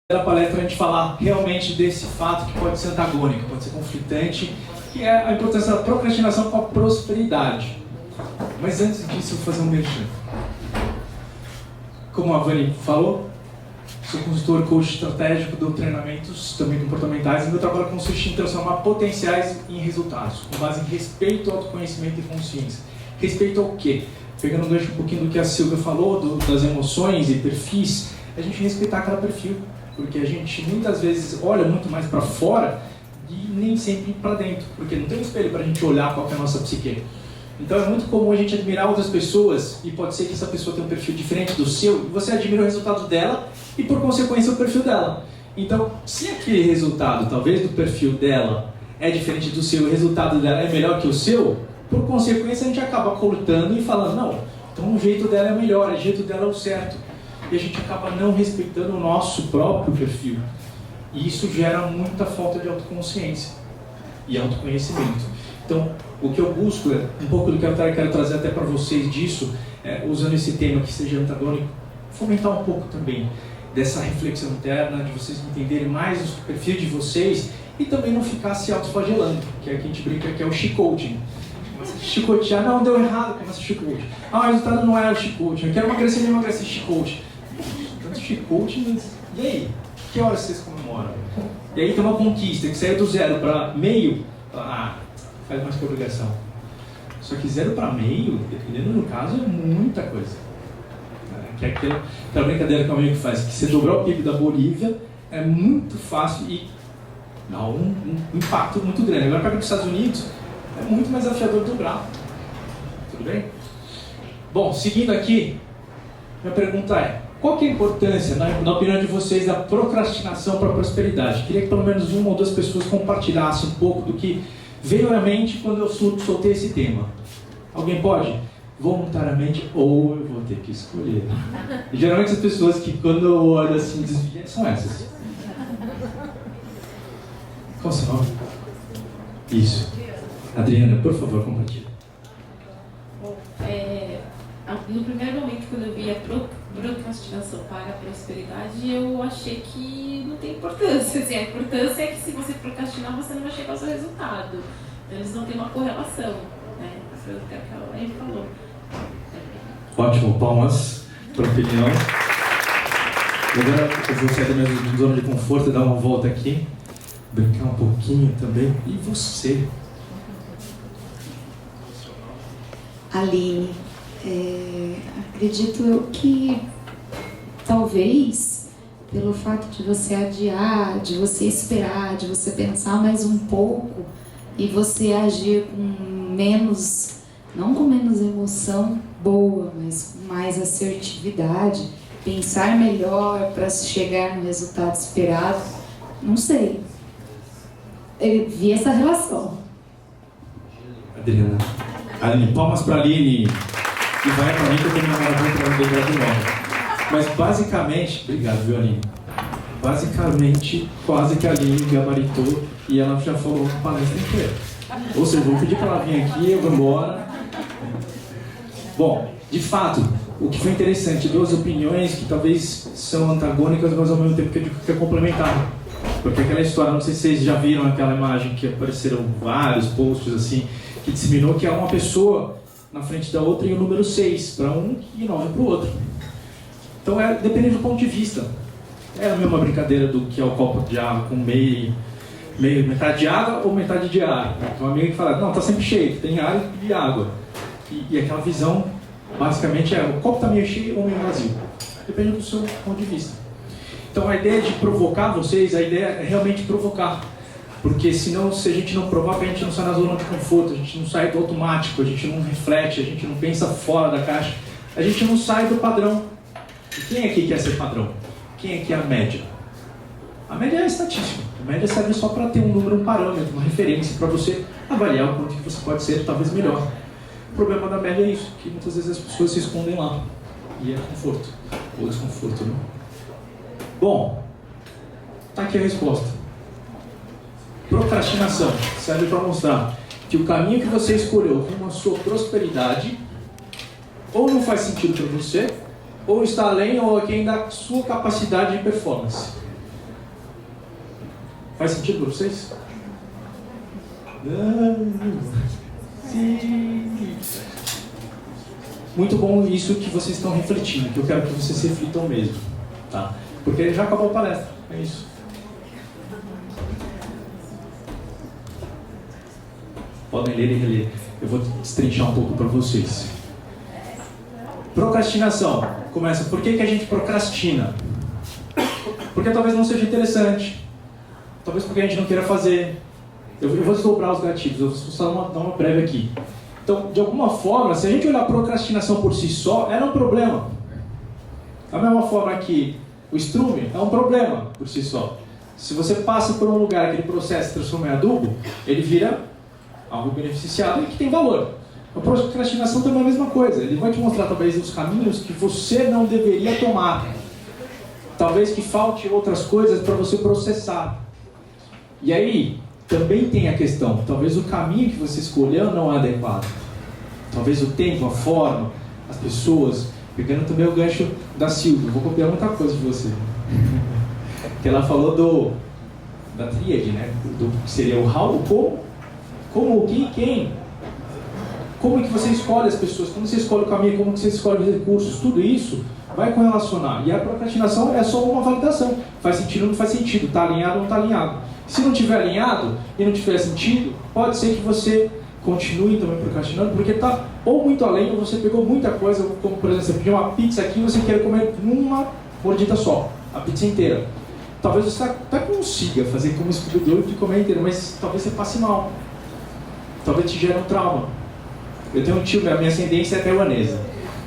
da palestra a gente falar realmente desse fato que pode ser antagônico, pode ser conflitante, que é a importância da procrastinação com a prosperidade. Mas antes disso, eu vou fazer um merchan. Como a Vani falou, sou consultor, coach estratégico, dou treinamentos também comportamentais, e meu trabalho consiste em transformar potenciais em resultados, com base em respeito, autoconhecimento e consciência. Respeito ao quê? Pegando um gancho um pouquinho do que a Silvia falou, das emoções e perfis, a gente respeitar cada perfil, porque a gente muitas vezes olha muito mais para fora e nem sempre para dentro, porque não tem um espelho para a gente olhar qual que é a nossa psique. Então é muito comum a gente admirar outras pessoas e pode ser que essa pessoa tenha um perfil diferente do seu e você admira o resultado dela e por consequência o perfil dela. Então, se aquele resultado, talvez do perfil dela, é diferente do seu e o resultado dela é melhor que o seu, por consequência a gente acaba cortando e falando, não, então o jeito dela é melhor, o jeito dela é o certo. E a gente acaba não respeitando o nosso próprio perfil. E isso gera muita falta de autoconsciência e autoconhecimento. Então, o que eu busco é, um pouco do que eu quero trazer até para vocês disso, usando esse tema que seja antagônico, fomentar um pouco também dessa reflexão interna, de vocês entenderem mais o perfil de vocês e também não ficar se autoflagelando, que é o que a gente brinca que é o chicoting. Começa a chicotear, não, deu errado, começa a chicote. O resultado não é o chicote, eu quero emagrecer, chicote. Tanto chicote, mas e aí? Que horas vocês comemoram? E aí tem uma conquista que saiu do 0 para meio, faz mais que obrigação. Só que 0 para meio, dependendo do caso, é muita coisa. Que é aquela brincadeira que o amigo faz, que você dobrar o PIB da Bolívia é muito fácil e dá um impacto muito grande. Agora, para os Estados Unidos, é muito mais desafiador dobrar. Tudo bem? Bom, seguindo aqui, minha pergunta é, qual que é a importância, na opinião de vocês, da procrastinação para a prosperidade? Queria que pelo menos uma ou duas pessoas compartilhassem um pouco do que veio à mente quando eu soltei esse tema. Alguém pode? Voluntariamente ou eu vou ter que escolher? E, geralmente as pessoas que quando eu olho assim desviam são essas. Qual o seu nome? Isso. Adriana, por favor, compartilhe. Bom, no primeiro momento, quando eu vi a procrastinação para a prosperidade, eu achei que não tem importância. Assim, a importância é que se você procrastinar, você não vai chegar ao seu resultado. Então, eles não têm uma correlação. Né? Foi o que a Elaine falou. Ótimo, palmas para a opinião. Agora eu vou sair da minha zona de conforto e dar uma volta aqui, brincar um pouquinho também. E você? Aline, acredito eu que talvez pelo fato de você adiar, de você esperar, de você pensar mais um pouco e você agir com menos, não com menos emoção boa, mas com mais assertividade, pensar melhor para chegar no resultado esperado, não sei. Eu vi essa relação. Adriana. Aline, palmas para a Aline. E vai para mim que eu tenho uma maratona para lembrar de novo. Mas basicamente, obrigado, viu, Aline? Basicamente, quase que a Aline gabaritou e ela já falou a palestra inteira. Ou seja, vou pedir para ela vir aqui, eu vou embora. Bom, de fato, o que foi interessante, duas opiniões que talvez são antagônicas, mas ao mesmo tempo que complementaram. Porque aquela história, não sei se vocês já viram aquela imagem que apareceram vários posts assim, que disseminou que é uma pessoa na frente da outra e o número 6 para um e 9 para o outro. Então, depende do ponto de vista. É a mesma brincadeira do que é o copo de água com metade de água ou metade de ar. Então, uma amiga que fala, não, está sempre cheio, tem ar e água. E aquela visão, basicamente, o copo está meio cheio ou meio vazio. Depende do seu ponto de vista. Então, a ideia de provocar vocês, a ideia é realmente provocar. Porque senão, se a gente não provoca, a gente não sai da zona de conforto, a gente não sai do automático, a gente não reflete, a gente não pensa fora da caixa, a gente não sai do padrão. E quem aqui quer ser padrão? Quem aqui é a média? A média é a estatística. A média serve só para ter um número, um parâmetro, uma referência para você avaliar o quanto que você pode ser, talvez melhor. O problema da média é isso, que muitas vezes as pessoas se escondem lá. E é conforto, ou desconforto, né? Bom, tá aqui a resposta. Procrastinação serve para mostrar que o caminho que você escolheu rumo à sua prosperidade ou não faz sentido para você, ou está além ou aquém da sua capacidade de performance. Faz sentido para vocês? Sim. Muito bom isso que vocês estão refletindo, que eu quero que vocês reflitam mesmo, tá? Porque já acabou a palestra, é isso. Podem ler e reler. Eu vou destrinchar um pouco para vocês. Procrastinação. Começa. Por que a gente procrastina? Porque talvez não seja interessante. Talvez porque a gente não queira fazer. Eu vou desdobrar os gatilhos. Eu vou só dar uma breve aqui. Então, de alguma forma, se a gente olhar a procrastinação por si só, ela é um problema. Da mesma forma que o estrume é um problema por si só. Se você passa por um lugar que aquele processo se transforma em adubo, ele vira algo beneficiado e que tem valor. A procrastinação também é a mesma coisa. Ele vai te mostrar talvez os caminhos que você não deveria tomar. Talvez que falte outras coisas para você processar. E aí, também tem a questão, talvez o caminho que você escolheu não é adequado. Talvez o tempo, a forma, as pessoas, pegando também o gancho da Silvia, vou copiar muita coisa de você. Que ela falou da tríade, né? Do que seria o how, o como, o que, quem. Como é que você escolhe as pessoas, como você escolhe o caminho, como que você escolhe os recursos, tudo isso vai correlacionar. E a procrastinação é só uma validação. Faz sentido ou não faz sentido, está alinhado ou não está alinhado. Se não tiver alinhado e não tiver sentido, pode ser que você continue também procrastinando, porque está ou muito além, ou você pegou muita coisa, como por exemplo, você pediu uma pizza aqui e você quer comer numa mordida só, a pizza inteira. Talvez você até consiga fazer como escudador de comer inteiro, mas talvez você passe mal. Talvez te gere um trauma. Eu tenho um tio, a minha ascendência é taiwanesa.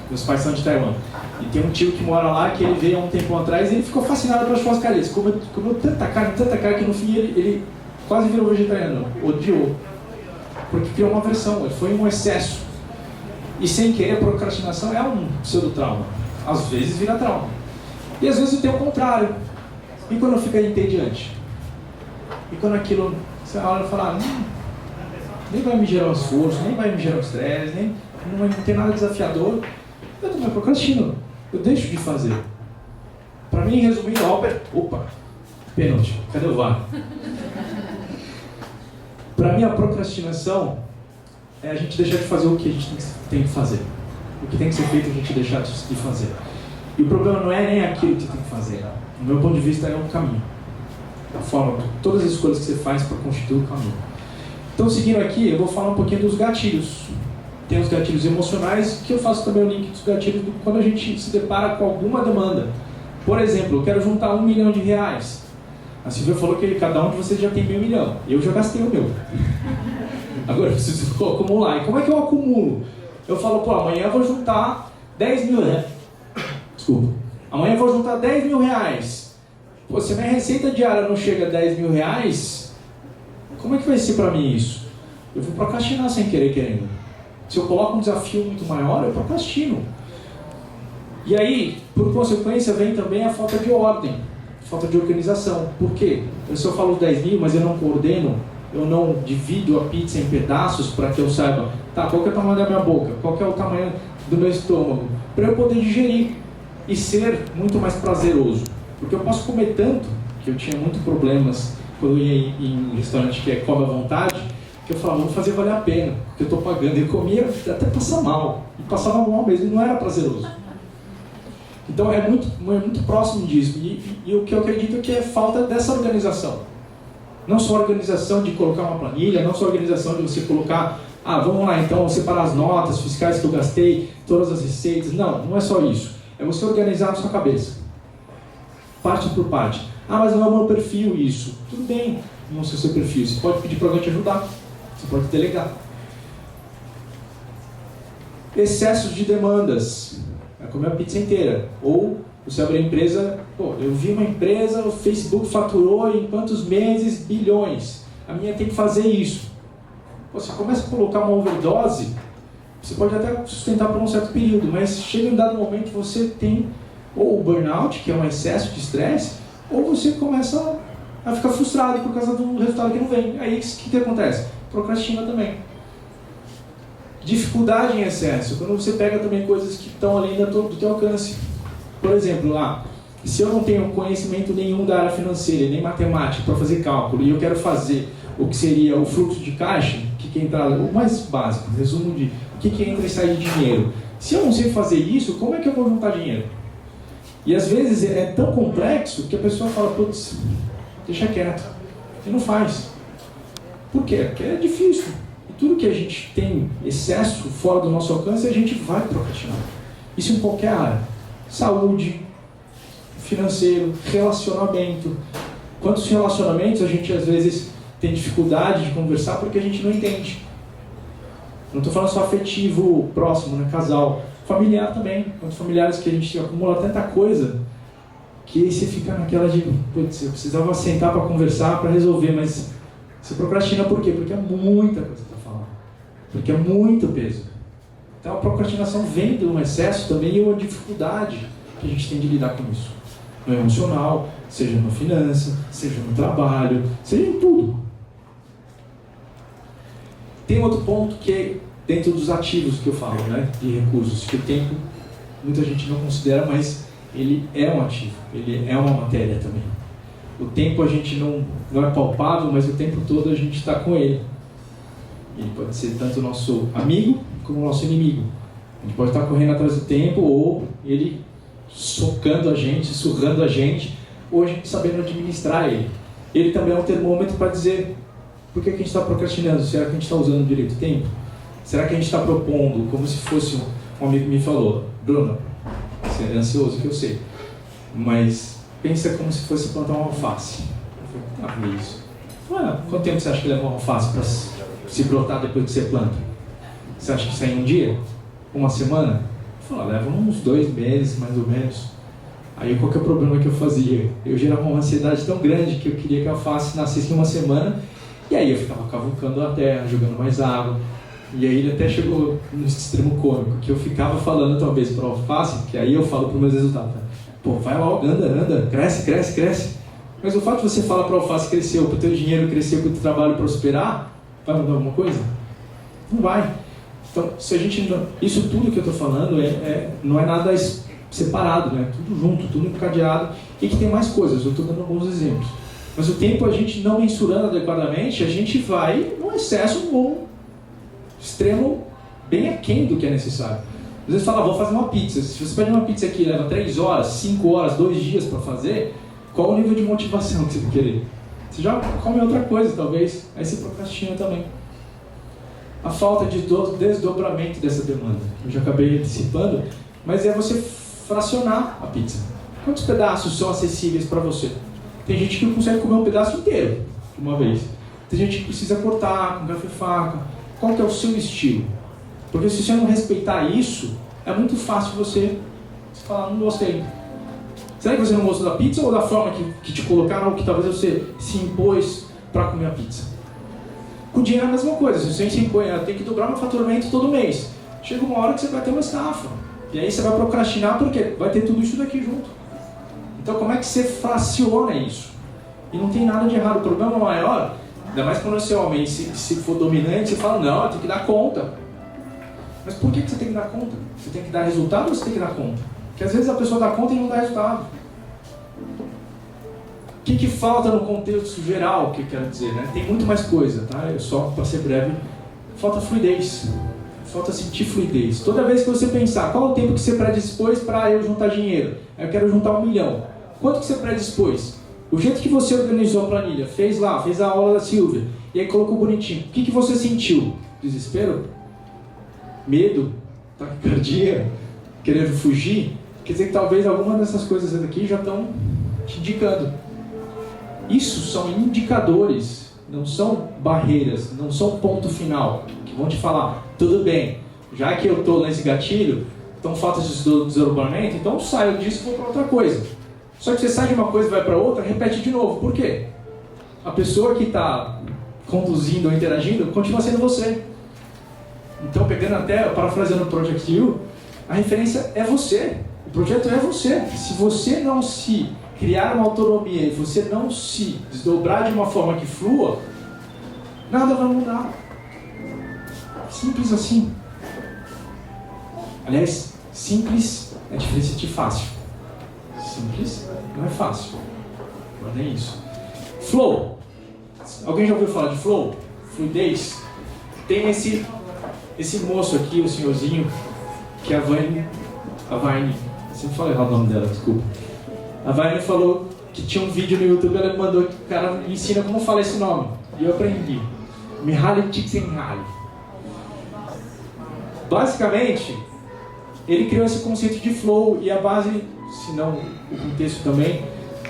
Meus pais são de Taiwan. E tem um tio que mora lá, que ele veio há um tempo atrás e ele ficou fascinado pelas churrascarias. Comeu tanta carne, que no fim ele quase virou vegetariano. Odiou. Porque criou uma aversão, foi um excesso. E sem querer, a procrastinação é um pseudo-trauma. Às vezes vira trauma. E às vezes tem o contrário. E quando fica entediante? E quando aquilo, você olha e fala, nem vai me gerar um esforço, nem vai me gerar um estresse, nem não tem nada desafiador, eu também procrastino. Eu deixo de fazer. Para mim, resumindo, pênalti, cadê o VAR? Para mim, a procrastinação é a gente deixar de fazer o que a gente tem que fazer. O que tem que ser feito, a gente deixar de fazer. E o problema não é nem aquilo que você tem que fazer. No meu ponto de vista, é um caminho. A forma, todas as escolhas que você faz para constituir o caminho. Então, seguindo aqui, eu vou falar um pouquinho dos gatilhos. Tem os gatilhos emocionais, que eu faço também o link dos gatilhos quando a gente se depara com alguma demanda. Por exemplo, eu quero juntar R$1 milhão. A Silvia falou que cada um de vocês já tem R$500 mil. Eu já gastei o meu. Agora eu preciso acumular. E como é que eu acumulo? Eu falo, amanhã eu vou juntar R$10 mil. Desculpa. Amanhã eu vou juntar R$10 mil. Se a minha receita diária não chega a R$10 mil, como é que vai ser para mim isso? Eu vou procrastinar sem querer, querendo. Se eu coloco um desafio muito maior, eu procrastino. E aí, por consequência, vem também a falta de ordem, falta de organização. Por quê? Se eu falo 10 mil, mas eu não coordeno, eu não divido a pizza em pedaços para que eu saiba, qual que é o tamanho da minha boca, qual que é o tamanho do meu estômago, para eu poder digerir e ser muito mais prazeroso. Porque eu posso comer tanto, que eu tinha muitos problemas quando eu ia em restaurante que come à vontade, que eu falava, vou fazer valer a pena, porque eu estou pagando. Eu comia até passar mal, e passava mal mesmo, e não era prazeroso. Então é muito próximo disso, e o que eu acredito é que é falta dessa organização. Não só a organização de colocar uma planilha, não só a organização de você colocar, vamos lá então, separar as notas fiscais que eu gastei, todas as receitas. Não é só isso. É você organizar na sua cabeça, parte por parte. Mas não é o meu perfil isso. Tudo bem, não sei o seu perfil. Você pode pedir para alguém te ajudar. Você pode delegar. Excesso de demandas. É comer a pizza inteira. Ou você abre a empresa, eu vi uma empresa, o Facebook faturou em quantos meses bilhões. A minha tem que fazer isso. Você começa a colocar uma overdose, você pode até sustentar por um certo período, mas chega em um dado momento você tem ou o burnout, que é um excesso de estresse, ou você começa a ficar frustrado por causa do resultado que não vem. Aí o que acontece? Procrastina também. Dificuldade em excesso, quando você pega também coisas que estão além do teu alcance. Por exemplo, Se eu não tenho conhecimento nenhum da área financeira, nem matemática para fazer cálculo, e eu quero fazer o que seria o fluxo de caixa, que entra, o mais básico, resumo de o que entra e sai de dinheiro. Se eu não sei fazer isso, como é que eu vou juntar dinheiro? E às vezes é tão complexo que a pessoa fala, putz, deixa quieto, e não faz. Por quê? Porque é difícil. E tudo que a gente tem excesso fora do nosso alcance, a gente vai procrastinar. Isso em qualquer área. Saúde, financeiro, relacionamento. Quantos relacionamentos a gente às vezes tem dificuldade de conversar porque a gente não entende? Não estou falando só afetivo próximo, né? Casal. Familiar também. Quantos familiares que a gente acumula tanta coisa que aí você fica naquela de, putz, eu precisava sentar para conversar, para resolver, mas você procrastina por quê? Porque é muita coisa para falar. Porque é muito peso. Então a procrastinação vem de um excesso também e uma dificuldade que a gente tem de lidar com isso. No emocional, seja na finança, seja no trabalho, seja em tudo. Tem outro ponto que é dentro dos ativos que eu falo, né, de recursos, que o tempo muita gente não considera, mas ele é um ativo, ele é uma matéria também. O tempo a gente não é palpável, mas o tempo todo a gente está com ele. Ele pode ser tanto nosso amigo como nosso inimigo. A gente pode estar correndo atrás do tempo, ou ele socando a gente, surrando a gente, ou a gente sabendo administrar ele. Ele também é um termômetro para dizer por que a gente está procrastinando. Será que a gente está usando direito o tempo? Será que a gente está propondo, como se fosse um amigo me falou, Bruno, você é ansioso, que eu sei, mas pensa como se fosse plantar uma alface. Eu falei, isso. Quanto tempo você acha que leva uma alface para se brotar depois que você planta? Você acha que sai em um dia? Uma semana? Eu falei, leva uns 2 meses, mais ou menos. Aí qual que é o problema que eu fazia? Eu gerava uma ansiedade tão grande que eu queria que a alface nascesse em uma semana, e aí eu ficava cavucando a terra, jogando mais água. E aí ele até chegou no extremo cômico, que eu ficava falando talvez para a alface, que aí eu falo para os meus resultados. Pô, vai logo, anda, cresce. Mas o fato de você falar para a alface crescer, para o teu dinheiro crescer, para o teu trabalho prosperar, vai mudar alguma coisa? Não vai. Então, se a gente isso tudo que eu estou falando não é nada separado, né? Tudo junto, tudo encadeado, e que tem mais coisas. Eu estou dando alguns exemplos. Mas o tempo, a gente não mensurando adequadamente, a gente vai num excesso ou extremo bem aquém do que é necessário. Às vezes fala, vou fazer uma pizza. Se você pede uma pizza aqui leva 3 horas, 5 horas, 2 dias para fazer, qual o nível de motivação que você vai querer? Você já come outra coisa, talvez. Aí você procrastina também. A falta de desdobramento dessa demanda. Eu já acabei antecipando, mas é você fracionar a pizza. Quantos pedaços são acessíveis para você? Tem gente que consegue comer um pedaço inteiro de uma vez. Tem gente que precisa cortar com garfo e faca. Qual que é o seu estilo? Porque se você não respeitar isso, é muito fácil você falar, não gostei. Será que você não gostou da pizza ou da forma que te colocaram ou que talvez você se impôs para comer a pizza? Com dinheiro é a mesma coisa. Se você se impõe, tem que dobrar meu faturamento todo mês. Chega uma hora que você vai ter uma estafa. E aí você vai procrastinar porque vai ter tudo isso daqui junto. Então como é que você fraciona isso? E não tem nada de errado. O problema maior, ainda mais quando você é homem, se for dominante, você fala, não, eu tenho que dar conta. Mas por que você tem que dar conta? Você tem que dar resultado ou você tem que dar conta? Porque às vezes a pessoa dá conta e não dá resultado. O que falta no contexto geral, que eu quero dizer, né? Tem muito mais coisa, tá? Eu só, para ser breve, falta fluidez. Falta sentir fluidez. Toda vez que você pensar, qual é o tempo que você predispôs para eu juntar dinheiro? Eu quero juntar 1 milhão. Quanto que você predispôs? O jeito que você organizou a planilha, fez a aula da Silvia, e aí colocou bonitinho. O que você sentiu? Desespero? Medo? Taquicardia? Querendo fugir? Quer dizer que talvez alguma dessas coisas aqui já estão te indicando. Isso são indicadores, não são barreiras, não são ponto final, que vão te falar, tudo bem, já que eu estou nesse gatilho, então falta esse desdobramento, então saio disso e vou para outra coisa. Só que você sai de uma coisa e vai para outra, repete de novo. Por quê? A pessoa que está conduzindo ou interagindo continua sendo você. Então, pegando até, parafraseando o Project U, a referência é você. O projeto é você. Se você não se criar uma autonomia e você não se desdobrar de uma forma que flua, nada vai mudar. Simples assim. Aliás, simples é diferente de fácil. simples, não é fácil. Guardem isso. Flow. Alguém já ouviu falar de flow? Fluidez. Tem esse moço aqui, o senhorzinho, que a Vine, sempre falei errado o nome dela, desculpa. A Vine falou que tinha um vídeo no YouTube, ela me mandou que o cara me ensina como falar esse nome. E eu aprendi. Mihaly Csikszentmihalyi. Basicamente, ele criou esse conceito de flow e a base, se não o contexto também,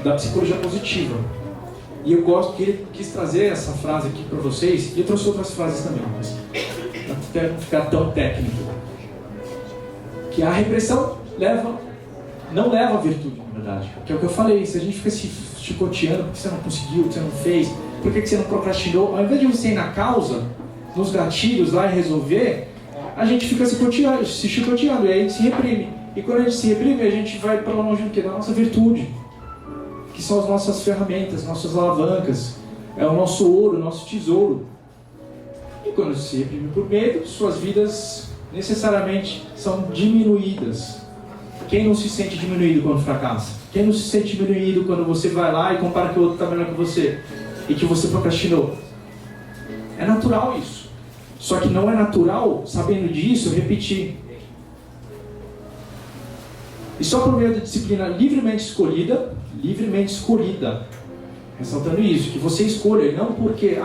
da psicologia positiva. E eu gosto que ele quis trazer essa frase aqui para vocês, e eu trouxe outras frases também, mas até não ficar tão técnico. Que a repressão não leva à virtude, na verdade. Que é o que eu falei, se a gente fica se chicoteando porque você não conseguiu, porque você não fez, por que você não procrastinou, ao invés de você ir na causa, nos gatilhos lá e resolver, a gente fica se chicoteando, e aí a gente se reprime. E quando a gente se reprime, a gente vai para longe do que? Da nossa virtude, que são as nossas ferramentas, nossas alavancas, é o nosso ouro, o nosso tesouro. E quando se reprime por medo, suas vidas necessariamente são diminuídas. Quem não se sente diminuído quando fracassa? Quem não se sente diminuído quando você vai lá e compara que o outro está melhor que você e que você procrastinou? É natural isso. Só que não é natural, sabendo disso, repetir. E só por meio da disciplina livremente escolhida, ressaltando isso, que você escolha, e não porque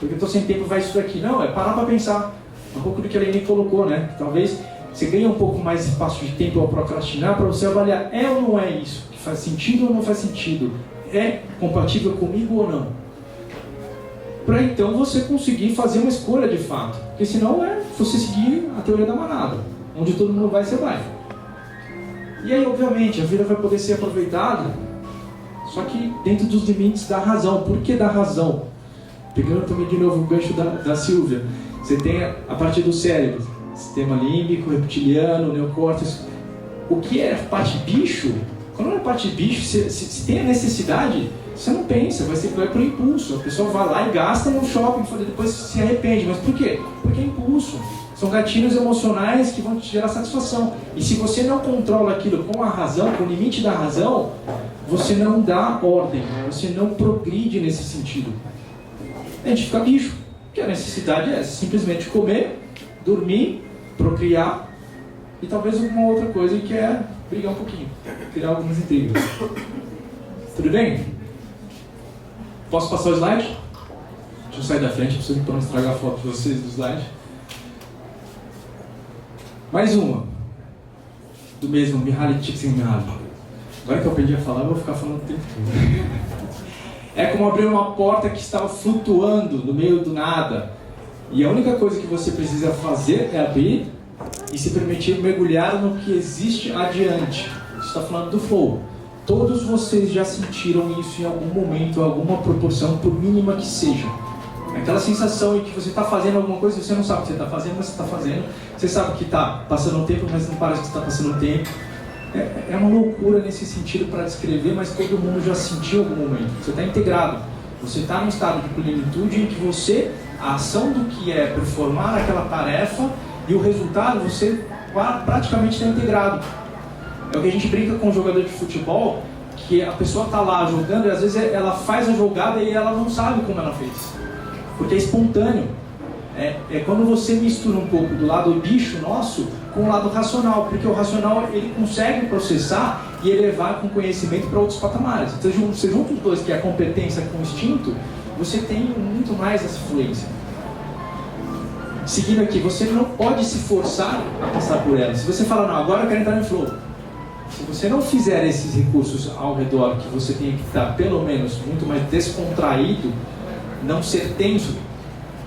eu estou sem tempo, vai isso daqui. Não, é parar para pensar. Um pouco do que a Leni colocou, né? Talvez você ganhe um pouco mais de espaço de tempo ao procrastinar para você avaliar, é ou não é isso? Que faz sentido ou não faz sentido? É compatível comigo ou não? Para então você conseguir fazer uma escolha de fato. Porque senão é você seguir a teoria da manada. Onde todo mundo vai, você vai. E aí, obviamente, a vida vai poder ser aproveitada, só que dentro dos limites da razão. Por que da razão? Pegando também de novo o gancho da Silvia. Você tem a partir do cérebro, sistema límbico, reptiliano, neocórtex. O que é parte bicho? Quando é parte bicho, se tem a necessidade, você não pensa, vai por impulso. A pessoa vai lá e gasta no shopping, depois se arrepende. Mas por quê? Porque é impulso. São gatilhos emocionais que vão te gerar satisfação. E se você não controla aquilo com a razão, com o limite da razão, você não dá ordem, você não progride nesse sentido. A gente fica bicho. Porque a necessidade é simplesmente comer, dormir, procriar e talvez alguma outra coisa que é brigar um pouquinho, criar algumas intrigas. Tudo bem? Posso passar o slide? Deixa eu sair da frente para não estragar a foto de vocês do slide. Mais uma. Do mesmo, Mihaly Csikszentmihalyi. Agora que eu aprendi a falar, eu vou ficar falando o tempo todo. É como abrir uma porta que estava flutuando no meio do nada. E a única coisa que você precisa fazer é abrir e se permitir mergulhar no que existe adiante. Isso está falando do flow. Todos vocês já sentiram isso em algum momento, alguma proporção, por mínima que seja. Aquela sensação em que você está fazendo alguma coisa e você não sabe o que você está fazendo, mas você está fazendo. Você sabe que está passando o tempo, mas não parece que está passando o tempo. É uma loucura nesse sentido para descrever, mas todo mundo já sentiu em algum momento. Você está integrado. Você está num estado de plenitude em que a ação do que é performar aquela tarefa e o resultado, você praticamente está integrado. É o que a gente brinca com um jogador de futebol, que a pessoa está lá jogando e às vezes ela faz a jogada e ela não sabe como ela fez. Porque é espontâneo. É quando você mistura um pouco do lado bicho nosso com o lado racional, porque o racional ele consegue processar e elevar com conhecimento para outros patamares. Então, você junta os dois, que é a competência com o instinto, você tem muito mais essa fluência. Seguindo aqui, você não pode se forçar a passar por ela. Se você falar, não, agora eu quero entrar em flow. Se você não fizer esses recursos ao redor, que você tem que estar pelo menos muito mais descontraído, não ser tenso,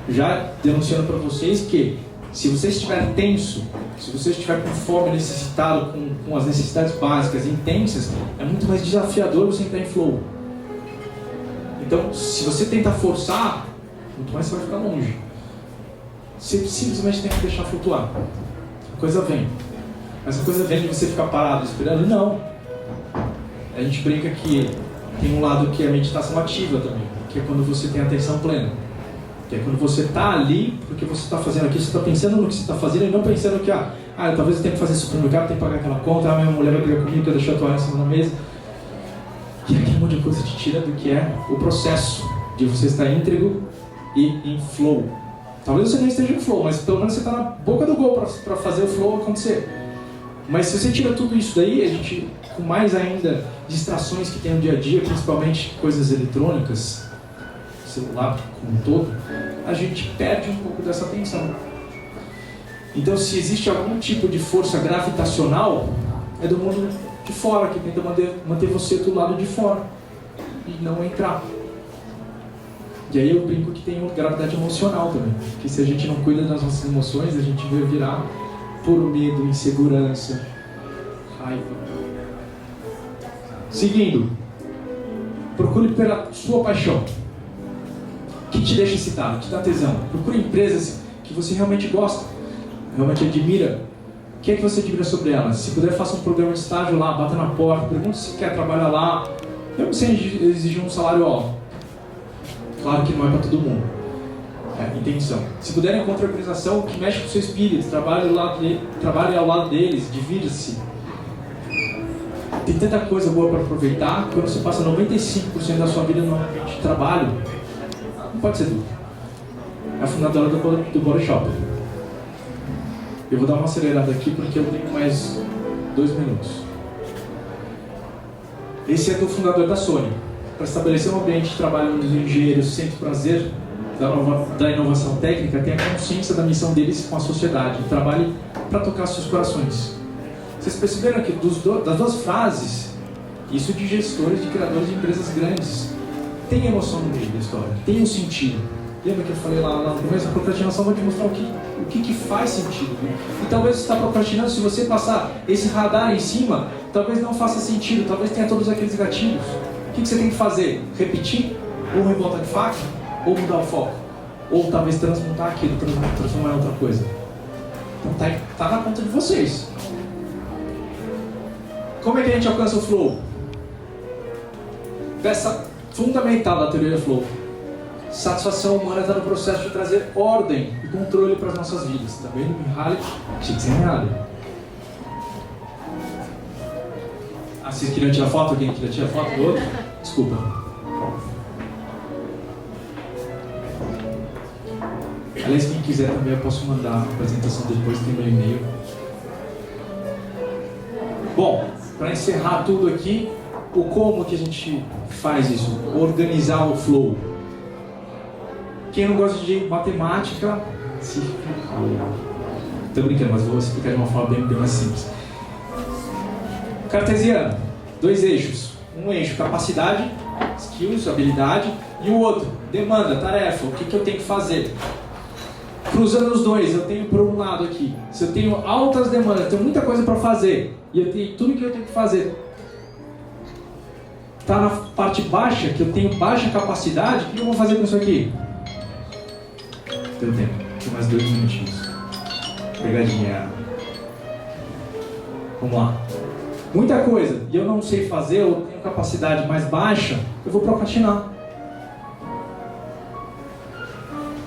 já denunciando para vocês que se você estiver tenso, se você estiver com fome, necessitado, com as necessidades básicas intensas, é muito mais desafiador você entrar em flow. Então, se você tentar forçar, muito mais você vai ficar longe. Você simplesmente tem que deixar flutuar. A coisa vem. Mas a coisa vem de você ficar parado esperando? Não. A gente brinca que tem um lado que é a meditação ativa também, que é quando você tem atenção plena. Que é quando você está ali, porque você está fazendo aquilo, você está pensando no que você está fazendo e não pensando que, talvez eu tenha que fazer supermercado, tenho que pagar aquela conta, minha mulher vai brigar comigo, que eu deixei a toalha em cima da mesa. E aquele monte de coisa te tira do que é o processo de você estar íntegro e em flow. Talvez você não esteja em flow, mas pelo menos você está na boca do gol para fazer o flow acontecer. Mas se você tira tudo isso daí, a gente, com mais ainda distrações que tem no dia a dia, principalmente coisas eletrônicas, celular como um todo, a gente perde um pouco dessa atenção. Então, se existe algum tipo de força gravitacional, é do mundo de fora, que tenta manter você do lado de fora e não entrar. E aí eu brinco que tem gravidade emocional também, que se a gente não cuida das nossas emoções, a gente vai virar puro medo, insegurança, raiva. Seguindo, procure pela sua paixão, que te deixa excitado, que te dá tesão. Procure empresas que você realmente gosta, realmente admira. O que é que você admira sobre elas? Se puder, faça um programa de estágio lá, bata na porta, pergunte se quer trabalhar lá, mesmo sem exigir um salário alto. Claro que não é para todo mundo. É intenção. Se puder, encontre uma organização que mexe com o seu espírito, trabalhe ao lado deles, divirta-se. Tem tanta coisa boa para aproveitar. Quando você passa 95% da sua vida no ambiente de trabalho, não pode ser dúvida. É a fundadora do Body Shop. Eu vou dar uma acelerada aqui porque eu tenho mais 2 minutos. Esse é do fundador da Sony. Para estabelecer um ambiente de trabalho onde os engenheiros sentem prazer da inovação técnica, tem a consciência da missão deles com a sociedade. Trabalhe para tocar seus corações. Vocês perceberam que das duas frases, isso de gestores, de criadores de empresas grandes, tem emoção no meio da história, tem um sentido. Lembra que eu falei lá no começo? A procrastinação vai te mostrar o que faz sentido. Né? E talvez você está procrastinando, se você passar esse radar em cima, talvez não faça sentido, talvez tenha todos aqueles gatilhos. O que você tem que fazer? Repetir? Ou revolta de faca? Ou mudar o foco? Ou talvez transmutar aquilo, transformar em outra coisa? Então tá na conta de vocês. Como é que a gente alcança o flow? Peça fundamental da teoria do flow. Satisfação humana está no processo de trazer ordem e controle para as nossas vidas. Tá vendo? Mihaly Csikszentmihalyi. Vocês queriam tirar foto? Alguém queria tirar foto do outro? Desculpa. Aliás, quem quiser também eu posso mandar a apresentação depois, tem meu e-mail. Bom, para encerrar tudo aqui, o como que a gente faz isso? Organizar o flow. Quem não gosta de matemática, estou brincando, mas vou explicar de uma forma bem mais simples. Cartesiano, 2 eixos. Um eixo, capacidade, skills, habilidade, e o outro, demanda, tarefa, o que eu tenho que fazer. Cruzando os dois, eu tenho por um lado aqui, se eu tenho altas demandas, eu tenho muita coisa para fazer, e eu tenho tudo que eu tenho que fazer. Está na parte baixa, que eu tenho baixa capacidade, o que eu vou fazer com isso aqui? Deu tempo, tem mais 2 minutinhos. Pegadinha. Vamos lá. Muita coisa, e eu não sei fazer, eu tenho capacidade mais baixa, eu vou procrastinar.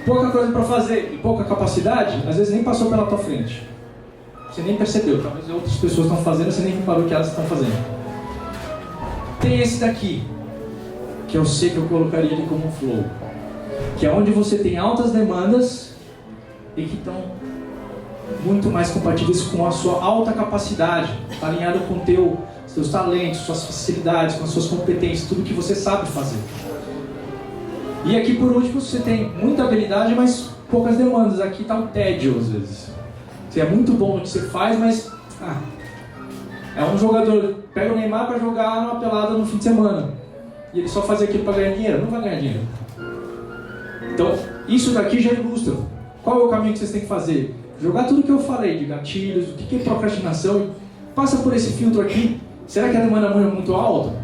Pouca coisa para fazer e pouca capacidade, às vezes nem passou pela tua frente. Você nem percebeu, talvez outras pessoas estão fazendo, você nem reparou que elas estão fazendo. Tem esse daqui, que eu sei que eu colocaria ele como um flow, que é onde você tem altas demandas e que estão muito mais compatíveis com a sua alta capacidade, está alinhado com seus talentos, suas facilidades, com as suas competências, tudo que você sabe fazer. E aqui por último você tem muita habilidade, mas poucas demandas. Aqui está o tédio às vezes. Você é muito bom no que você faz, mas é um jogador, pega o Neymar para jogar numa pelada no fim de semana e ele só faz aquilo para ganhar dinheiro, não vai ganhar dinheiro. Então isso daqui já ilustra qual é o caminho que vocês têm que fazer. Jogar tudo que eu falei de gatilhos, o que é procrastinação, passa por esse filtro aqui. Será que a demanda é muito alta?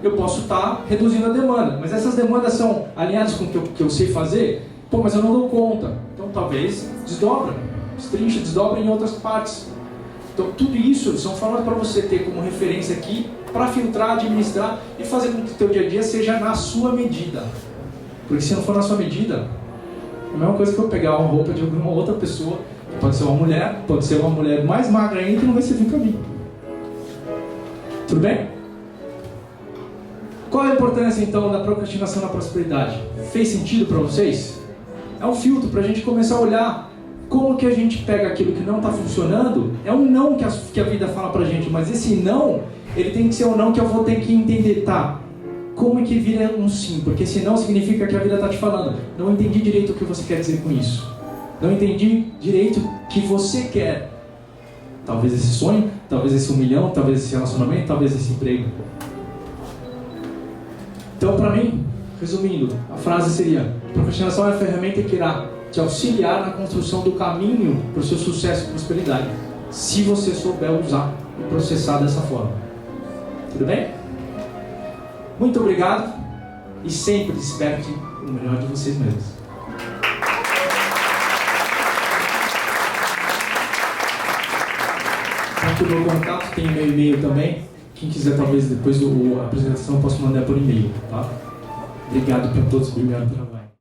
Eu posso estar reduzindo a demanda, mas essas demandas são alinhadas com o que eu sei fazer? Pô, mas eu não dou conta. Então talvez destrincha, desdobra em outras partes. Então tudo isso são formas para você ter como referência aqui, para filtrar, administrar e fazer com que o teu dia a dia seja na sua medida. Porque se não for na sua medida, é a mesma coisa que eu pegar uma roupa de alguma outra pessoa, pode ser uma mulher mais magra ainda que não vai servir para mim. Tudo bem? Qual a importância então da procrastinação na prosperidade? Fez sentido para vocês? É um filtro para a gente começar a olhar como que a gente pega aquilo que não está funcionando. É um não que a vida fala para a gente, mas esse não, ele tem que ser um não que eu vou ter que entender, tá? Como é que vira um sim? Porque esse não significa que a vida está te falando. Não entendi direito o que você quer dizer com isso. Não entendi direito o que você quer. Talvez esse sonho, talvez esse 1 milhão, talvez esse relacionamento, talvez esse emprego. Então, para mim, resumindo, a frase seria: procrastinação é a ferramenta que irá te auxiliar na construção do caminho para o seu sucesso e prosperidade, se você souber usar e processar dessa forma. Tudo bem? Muito obrigado e sempre desperte o melhor de vocês mesmos. Aqui o meu contato, tem meu e-mail também. Quem quiser, talvez depois da apresentação, eu posso mandar por e-mail, tá? Obrigado para todos, obrigado pelo trabalho.